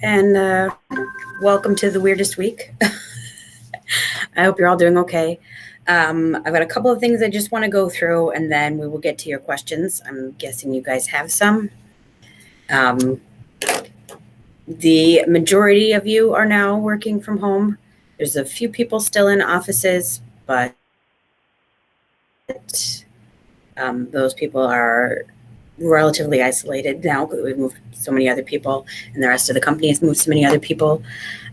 And welcome to the weirdest week. I hope you're all doing okay. I've got a couple of things I just want to go through, and then we will get to your questions. I'm guessing you guys have some. Um, the majority of you are now working from home. There's a few people still in offices, but those people are relatively isolated now because we've moved so many other people, and the rest of the company has moved so many other people.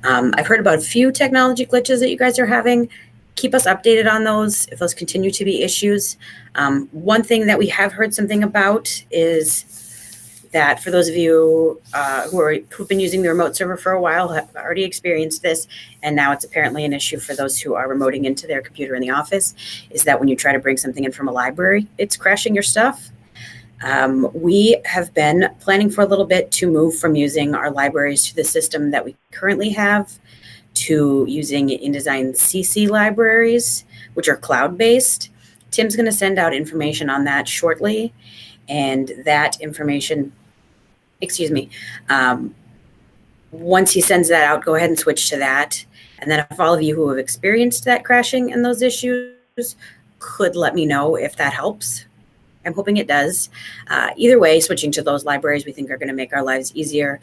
I've heard about a few technology glitches that you guys are having. Keep us updated on those if those continue to be issues. One thing that we have heard something about is that for those of you who've been using the remote server for a while have already experienced this, and now it's apparently an issue for those who are remoting into their computer in the office, is that when you try to bring something in from a library, it's crashing your stuff. We have been planning for a little bit to move from using our libraries to the system that we currently have to using InDesign CC libraries, which are cloud-based. Tim's going to send out information on that shortly, and that information, once he sends that out, go ahead and switch to that. And then if all of you who have experienced that crashing and those issues could let me know if that helps. I'm hoping it does. Either way, switching to those libraries we think are going to make our lives easier.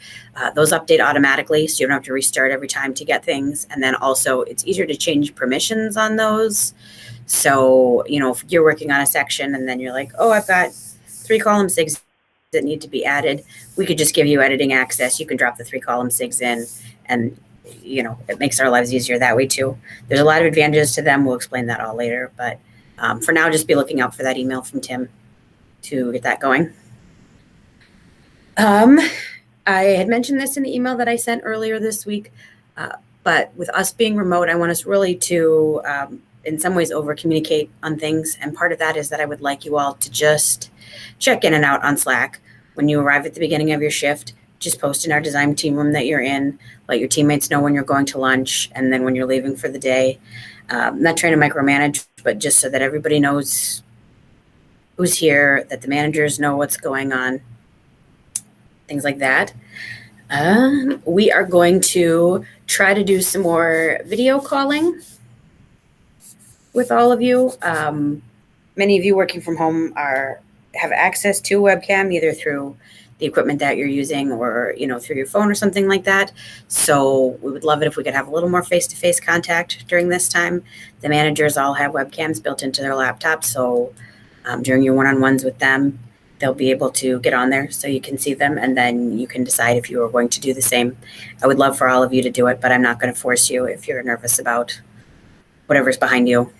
Those update automatically, so you don't have to restart every time to get things. And then also, it's easier to change permissions on those. So, if you're working on a section and then you're like, oh, I've got 3 column SIGs that need to be added, we could just give you editing access. You can drop the 3 column SIGs in, and it makes our lives easier that way too. There's a lot of advantages to them. We'll explain that all later. But for now, just be looking out for that email from Tim to get that going. I had mentioned this in the email that I sent earlier this week, but with us being remote, I want us really to, in some ways, over communicate on things. And part of that is that I would like you all to just check in and out on Slack. When you arrive at the beginning of your shift, just post in our design team room that you're in, let your teammates know when you're going to lunch, and then when you're leaving for the day. Not trying to micromanage, but just so that everybody knows who's here, that the managers know what's going on, things like that. We are going to try to do some more video calling with all of you. Many of you working from home have access to webcam, either through the equipment that you're using or through your phone or something like that. So we would love it if we could have a little more face-to-face contact during this time. The managers all have webcams built into their laptops, so during your one-on-ones with them, they'll be able to get on there so you can see them, and then you can decide if you are going to do the same. I would love for all of you to do it, but I'm not going to force you if you're nervous about whatever's behind you,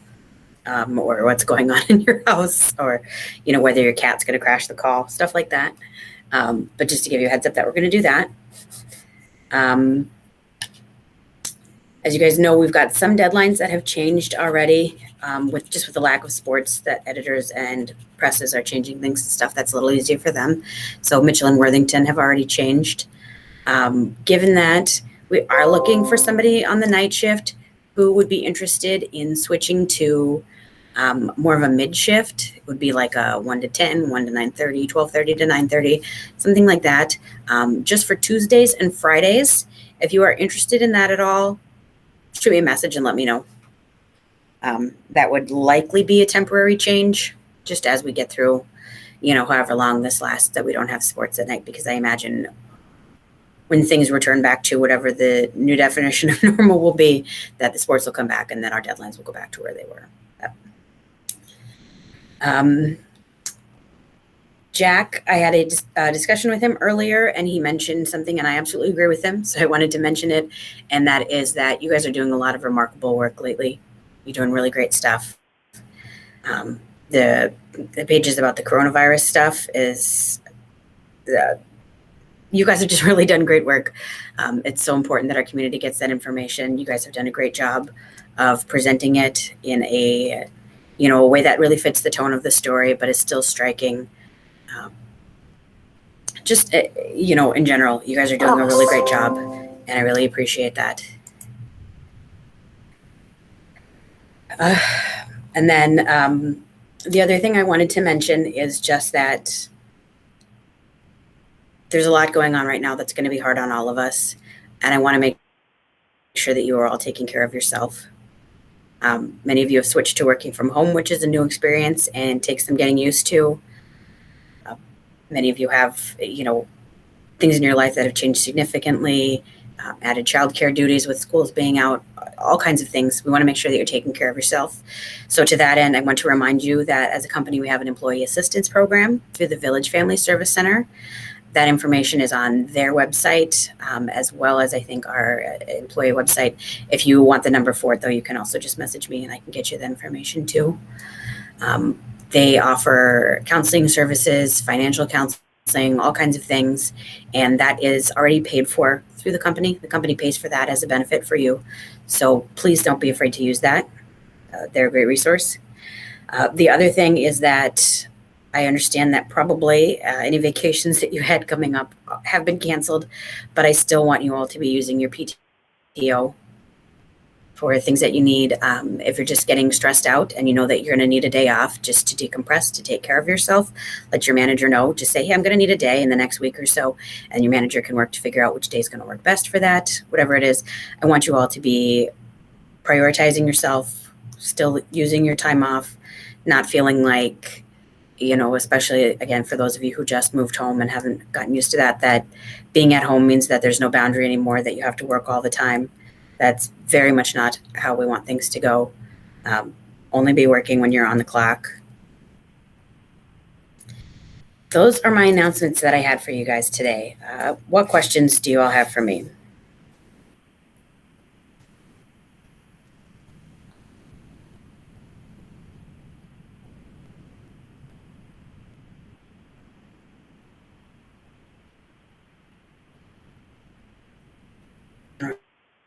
or what's going on in your house, or whether your cat's going to crash the call, stuff like that. But just to give you a heads up that we're going to do that. As you guys know, we've got some deadlines that have changed already, with the lack of sports, that editors and presses are changing things and stuff that's a little easier for them. So Mitchell and Worthington have already changed. Given that, we are looking for somebody on the night shift who would be interested in switching to more of a mid shift. It would be like a 1 to 10, 1 to 9:30, 12:30 to 9:30, something like that, just for Tuesdays and Fridays. If you are interested in that at all, shoot me a message and let me know. That would likely be a temporary change, just as we get through, however long this lasts, that we don't have sports at night, because I imagine when things return back to whatever the new definition of normal will be, that the sports will come back and then our deadlines will go back to where they were. Jack, I had a discussion with him earlier, and he mentioned something, and I absolutely agree with him, so I wanted to mention it, and that is that you guys are doing a lot of remarkable work lately. You're doing really great stuff. The pages about the coronavirus stuff you guys have just really done great work. It's so important that our community gets that information. You guys have done a great job of presenting it in a way that really fits the tone of the story, but is still striking. In general, you guys are doing a really great job, and I really appreciate that. And then the other thing I wanted to mention is just that there's a lot going on right now that's going to be hard on all of us. and I want to make sure that you are all taking care of yourself. Many of you have switched to working from home, which is a new experience and takes some getting used to. Many of you have, things in your life that have changed significantly, added childcare duties with schools being out, all kinds of things. We want to make sure that you're taking care of yourself. So to that end, I want to remind you that as a company, we have an employee assistance program through the Village Family Service Center. That information is on their website, as well as I think our employee website. If you want the number for it, though, you can also just message me and I can get you the information too. They offer counseling services, financial counseling, all kinds of things, and that is already paid for through the company. The company pays for that as a benefit for you. So please don't be afraid to use that. They're a great resource. The other thing is that I understand that probably any vacations that you had coming up have been canceled, but I still want you all to be using your PTO for things that you need. If you're just getting stressed out and you know that you're going to need a day off just to decompress, to take care of yourself, let your manager know. Just say, hey, I'm going to need a day in the next week or so, and your manager can work to figure out which day is going to work best for that, whatever it is. I want you all to be prioritizing yourself, still using your time off, not feeling like, especially again, for those of you who just moved home and haven't gotten used to that being at home means that there's no boundary anymore, that you have to work all the time. That's very much not how we want things to go. Only be working when you're on the clock. Those are my announcements that I had for you guys today. What questions do you all have for me?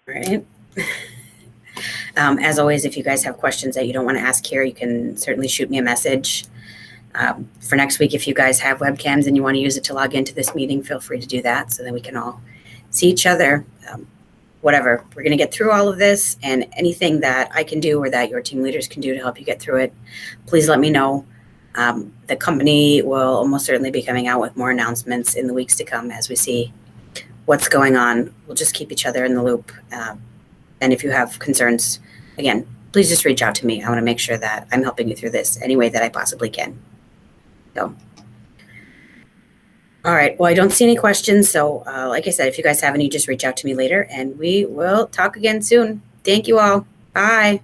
Right. As always, if you guys have questions that you don't want to ask here, you can certainly shoot me a message. For next week, if you guys have webcams and you want to use it to log into this meeting, feel free to do that so that we can all see each other. Whatever, we're going to get through all of this, and anything that I can do or that your team leaders can do to help you get through it, please let me know. The company will almost certainly be coming out with more announcements in the weeks to come as we see what's going on. We'll just keep each other in the loop. And if you have concerns, again, please just reach out to me. I want to make sure that I'm helping you through this any way that I possibly can. So, all right. Well, I don't see any questions. So, like I said, if you guys have any, just reach out to me later and we will talk again soon. Thank you all. Bye.